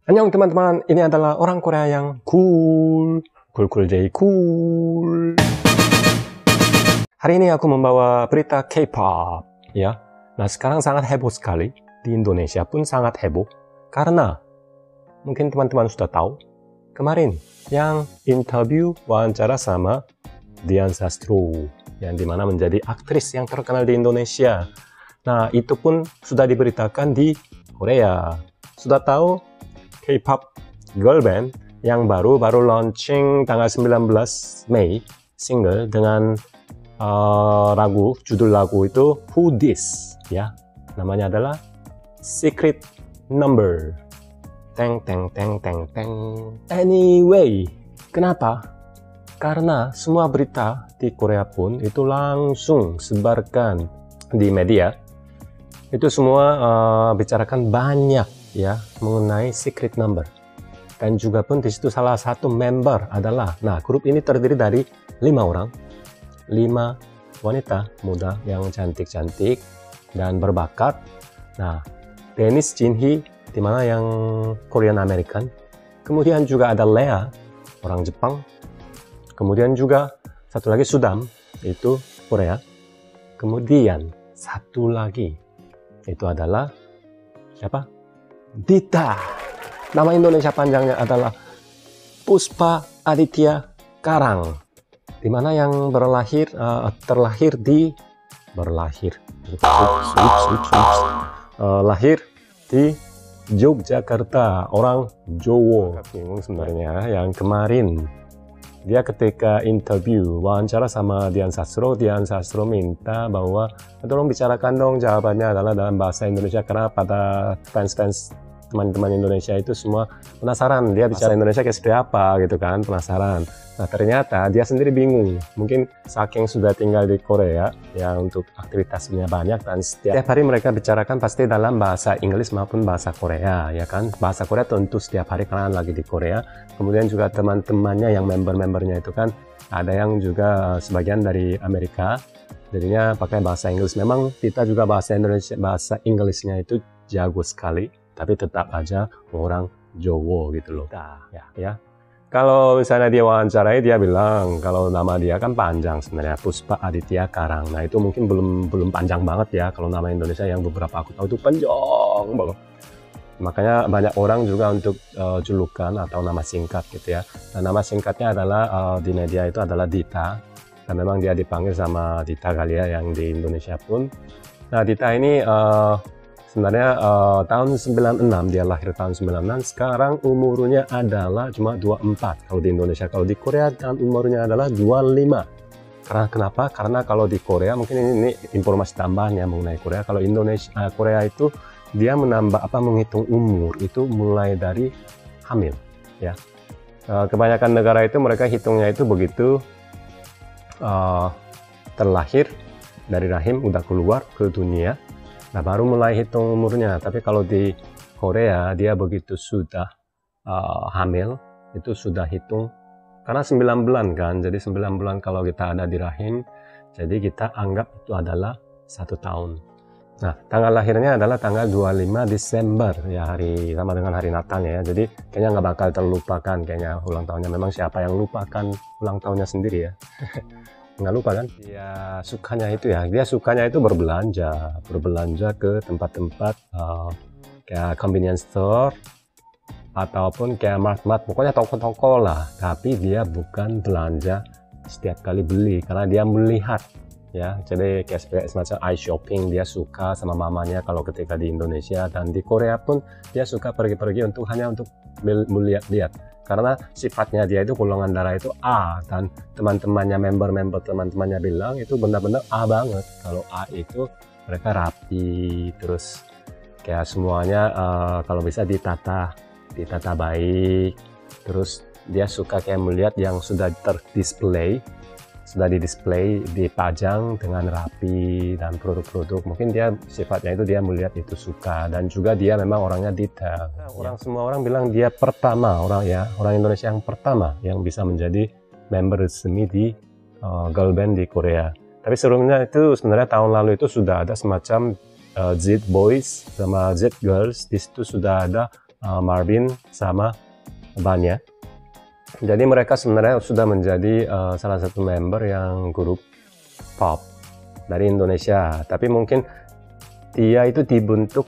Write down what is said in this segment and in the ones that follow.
Annyeong teman-teman, ini adalah orang Korea yang cool J cool. Hari ini aku membawa berita K-pop ya. Nah, sekarang sangat heboh sekali. Di Indonesia pun sangat heboh karena mungkin teman-teman sudah tahu kemarin yang interview wawancara sama Dian Sastro yang dimana menjadi aktris yang terkenal di Indonesia. Nah, itu pun sudah diberitakan di Korea. Sudah tahu K-pop girl band yang baru launching tanggal 19 Mei single dengan judul lagu itu Who This ya. Namanya adalah Secret Number. Teng teng teng teng teng. Anyway, kenapa? Karena semua berita di Korea pun itu langsung sebarkan di media. Itu semua bicarakan banyak ya mengenai Secret Number. Dan juga pun di situ salah satu member adalah, nah grup ini terdiri dari 5 orang, 5 wanita muda yang cantik-cantik dan berbakat. Nah, Dennis Jinhee dimana yang Korean American, kemudian juga ada Lea orang Jepang, kemudian juga satu lagi Sudam itu Korea, kemudian satu lagi itu adalah siapa? Dita. Nama Indonesia panjangnya adalah Puspa Aditya Karang, dimana yang lahir di Yogyakarta, orang Jowo. Bingung sebenarnya yang kemarin dia ketika interview wawancara sama Dian Sastro minta bahwa tolong bicarakan dong jawabannya adalah dalam bahasa Indonesia karena pada fans teman-teman Indonesia itu semua penasaran dia bicara Indonesia kayak seperti apa gitu kan, penasaran. Nah, ternyata dia sendiri bingung, mungkin saking sudah tinggal di Korea ya, untuk aktivitasnya banyak dan setiap hari mereka bicarakan pasti dalam bahasa Inggris maupun bahasa Korea ya kan. Bahasa Korea tentu setiap hari karena lagi di Korea. Kemudian juga teman-temannya yang member-membernya itu kan ada yang juga sebagian dari Amerika, jadinya pakai bahasa Inggris. Memang kita juga bahasa Inggrisnya itu jago sekali, tapi tetap aja orang Jowo gitu loh. Nah, ya. Kalau misalnya dia wawancarai, dia bilang kalau nama dia kan panjang sebenarnya, Puspa Aditya Karang. Nah, itu mungkin belum panjang banget ya. Kalau nama Indonesia yang beberapa aku tahu itu panjang banget. Makanya banyak orang juga untuk julukan atau nama singkat gitu ya. Nah, nama singkatnya adalah di media itu adalah Dita. Dan memang dia dipanggil sama Dita kali ya yang di Indonesia pun. Nah, Dita ini sebenarnya tahun 96, dia lahir tahun 96, sekarang umurnya adalah cuma 24 kalau di Indonesia. Kalau di Korea kan umurnya adalah 25. Karena kenapa? Karena kalau di Korea, mungkin ini informasi tambahannya mengenai Korea. Kalau Korea itu dia menghitung umur itu mulai dari hamil ya. Kebanyakan negara itu mereka hitungnya itu begitu terlahir dari rahim udah keluar ke dunia. Nah, baru mulai hitung umurnya. Tapi kalau di Korea, dia begitu sudah hamil, itu sudah hitung. Karena 9 bulan kan, jadi 9 bulan kalau kita ada di rahim, jadi kita anggap itu adalah 1 tahun. Nah, tanggal lahirnya adalah tanggal 25 Desember, ya hari sama dengan hari Natalnya ya. Jadi kayaknya nggak bakal terlupakan kayaknya ulang tahunnya. Memang siapa yang lupakan ulang tahunnya sendiri ya. Nggak lupa kan, dia sukanya itu berbelanja ke tempat-tempat kayak convenience store ataupun kayak mart, pokoknya toko-toko lah, tapi dia bukan belanja setiap kali beli karena dia melihat ya. Jadi kayak semacam eye shopping, dia suka sama mamanya kalau ketika di Indonesia, dan di Korea pun dia suka pergi-pergi hanya untuk melihat-lihat. Karena sifatnya dia itu golongan darah itu A, dan member teman-temannya bilang itu benar-benar A banget. Kalau A itu mereka rapi, terus kayak semuanya kalau bisa ditata baik, terus dia suka kayak melihat yang sudah didisplay, dipajang dengan rapi dan produk-produk. Mungkin dia sifatnya itu dia melihat itu suka, dan juga dia memang orangnya detail. Semua orang bilang dia orang Indonesia yang pertama yang bisa menjadi member resmi di girl band di Korea. Tapi sebelumnya itu sebenarnya tahun lalu itu sudah ada semacam Z Boys sama Z Girls. Di situ sudah ada Marvin sama Vanya. Jadi mereka sebenarnya sudah menjadi salah satu member yang grup pop dari Indonesia. Tapi mungkin dia itu dibentuk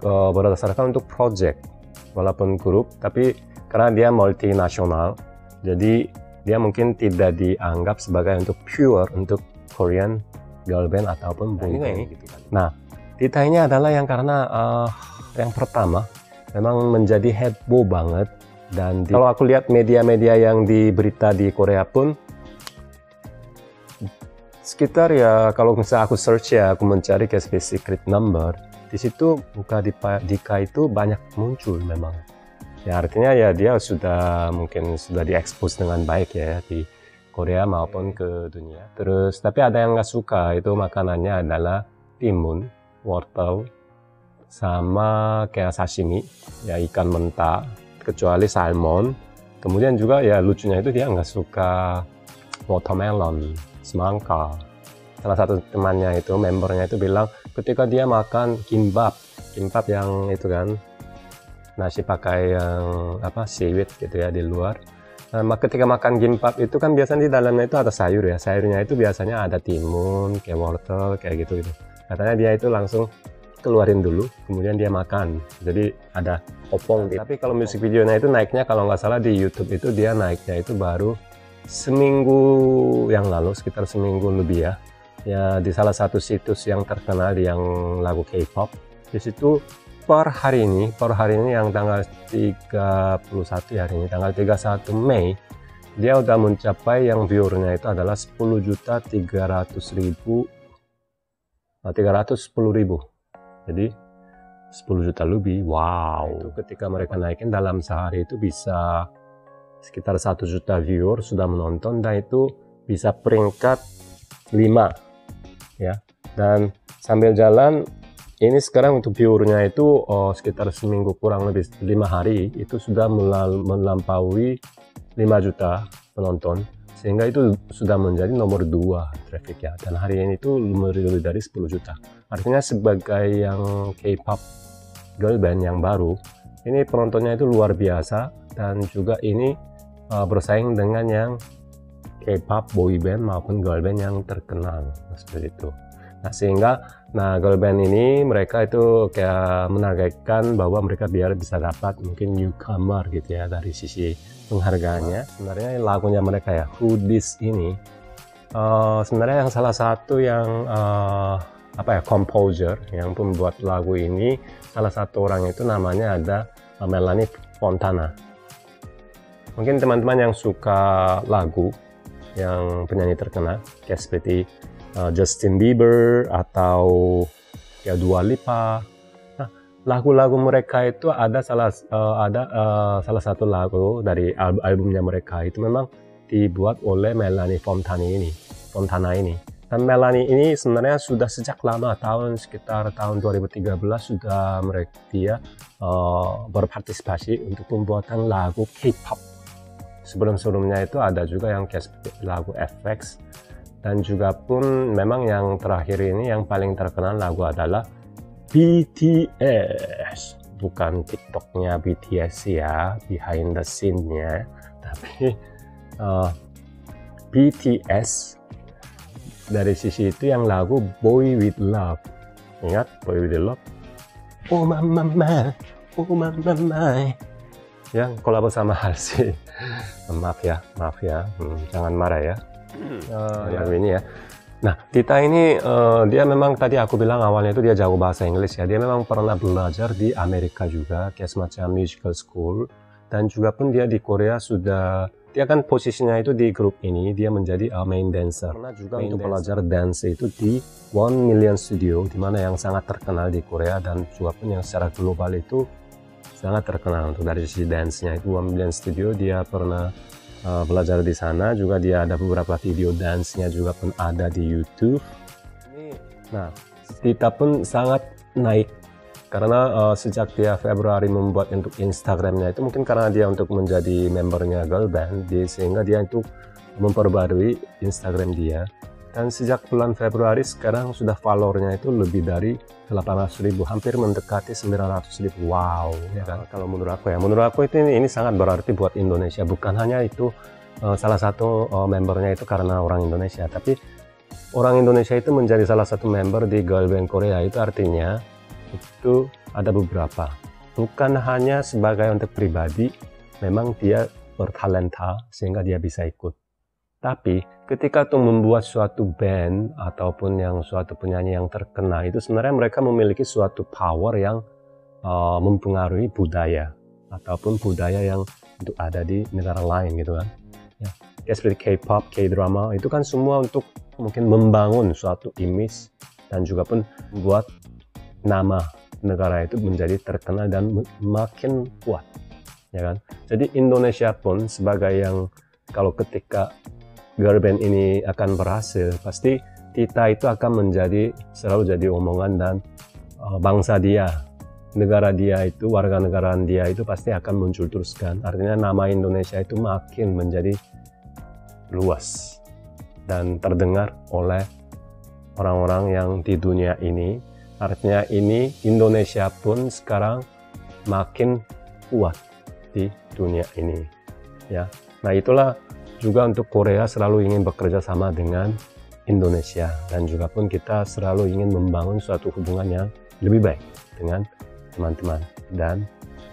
berdasarkan untuk project, walaupun grup, tapi karena dia multinasional, jadi dia mungkin tidak dianggap sebagai untuk pure untuk Korean girl band ataupun boy band. Nah, Tita ini adalah yang karena yang pertama memang menjadi heboh banget, dan kalau aku lihat media-media yang di berita di Korea pun sekitar ya, kalau misalnya aku search ya, aku mencari ke secret number, di situ muka Dika itu banyak muncul memang. Ya artinya ya dia sudah mungkin sudah diekspos dengan baik ya di Korea maupun ke dunia. Terus tapi ada yang nggak suka, itu makanannya adalah timun, wortel, sama kayak sashimi, ya ikan mentah, kecuali salmon. Kemudian juga ya lucunya itu dia nggak suka watermelon, semangka. Salah satu temannya itu, membernya itu bilang ketika dia makan kimbap yang itu kan, nasi pakai yang apa, seaweed gitu ya di luar. Nah, ketika makan kimbap itu kan biasanya di dalamnya itu ada sayur ya. Sayurnya itu biasanya ada timun, kayak wortel, kayak gitu. Katanya dia itu langsung keluarin dulu, kemudian dia makan. Jadi ada opong. Tapi kalau musik videonya itu naiknya kalau nggak salah di YouTube itu dia naiknya itu baru seminggu yang lalu, sekitar seminggu lebih ya. Ya di salah satu situs yang terkenal yang lagu K-pop. Di situ per hari ini yang tanggal 31 hari ini, tanggal 31 Mei, dia udah mencapai yang viewernya itu adalah 10.310.000. Jadi 10 juta lebih. Wow. Itu ketika mereka naikin dalam sehari itu bisa sekitar 1 juta viewer sudah menonton, dan itu bisa peringkat 5 ya. Dan sambil jalan ini sekarang untuk viewernya itu sekitar seminggu kurang lebih 5 hari itu sudah melampaui 5 juta penonton, sehingga itu sudah menjadi nomor 2 trafficnya, dan hari ini itu lebih dari 10 juta. Artinya sebagai yang K-pop girl band yang baru, ini penontonnya itu luar biasa, dan juga ini bersaing dengan yang K-pop boy band maupun girl band yang terkenal seperti itu. Nah sehingga girl band ini mereka itu kayak menargetkan bahwa mereka biar bisa dapat mungkin newcomer gitu ya dari sisi penghargaannya. Sebenarnya lagunya mereka ya, Who This ini sebenarnya yang salah satu yang composer yang pembuat lagu ini, salah satu orang itu namanya ada Melanie Fontana. Mungkin teman-teman yang suka lagu yang penyanyi terkenal kayak seperti Justin Bieber atau ya Dua Lipa. Nah, lagu-lagu mereka itu ada salah satu lagu dari albumnya mereka itu memang dibuat oleh Melanie Fontana ini. Dan Melanie ini sebenarnya sudah sejak lama, sekitar tahun 2013 sudah dia berpartisipasi untuk pembuatan lagu K-pop. Sebelum-sebelumnya itu ada juga yang kayak lagu FX. Dan juga pun memang yang terakhir ini yang paling terkenal lagu adalah BTS. Bukan TikToknya BTS ya, behind the scene-nya. Tapi BTS dari sisi itu yang lagu Boy With Love. Ingat Boy With Love? Oh mama, oh mama. Yang kolabo sama Halsey. Maaf ya, jangan marah ya. Lagu ini ya. Nah, Tita ini dia memang tadi aku bilang awalnya itu dia jago bahasa Inggris ya. Dia memang pernah belajar di Amerika juga, kayak semacam musical school. Dan juga pun dia di Korea dia kan posisinya itu di grup ini, dia menjadi main dancer. Pernah juga untuk belajar dance itu di 1 Million Studio, dimana yang sangat terkenal di Korea, dan juga pun yang secara global itu sangat terkenal untuk dari sisi dance-nya. Itu 1 Million Studio, dia pernah belajar di sana. Juga dia ada beberapa video dance-nya juga pun ada di YouTube. Nah, Tita pun sangat naik karena sejak dia Februari membuat untuk Instagramnya itu, mungkin karena dia untuk menjadi membernya girl band, sehingga dia itu memperbarui Instagram dia. Dan sejak bulan Februari sekarang sudah valornya itu lebih dari 800.000, hampir mendekati 900.000. Wow, ya kan? Kalau menurut aku itu ini sangat berarti buat Indonesia. Bukan hanya itu salah satu membernya itu karena orang Indonesia, tapi orang Indonesia itu menjadi salah satu member di Girl Band Korea. Itu artinya itu ada beberapa. Bukan hanya sebagai untuk pribadi, memang dia bertalenta sehingga dia bisa ikut. Tapi ketika tuh membuat suatu band ataupun yang suatu penyanyi yang terkenal, itu sebenarnya mereka memiliki suatu power yang mempengaruhi budaya ataupun budaya yang untuk ada di negara lain gitu kan. Ya, kayak seperti K-pop, K-drama, itu kan semua untuk mungkin membangun suatu image dan juga pun membuat nama negara itu menjadi terkenal dan makin kuat, ya kan. Jadi Indonesia pun sebagai yang kalau ketika girl band ini akan berhasil, pasti kita itu akan selalu jadi omongan, dan bangsa dia, negara dia itu, warga negaraan dia itu pasti akan muncul terus kan. Artinya nama Indonesia itu makin menjadi luas dan terdengar oleh orang-orang yang di dunia ini. Artinya ini Indonesia pun sekarang makin kuat di dunia ini, ya. Nah, itulah juga untuk Korea selalu ingin bekerja sama dengan Indonesia, dan juga pun kita selalu ingin membangun suatu hubungan yang lebih baik dengan teman-teman dan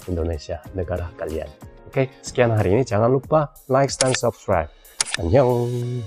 Indonesia, negara kalian. Oke, sekian hari ini. Jangan lupa like dan subscribe. Annyeong.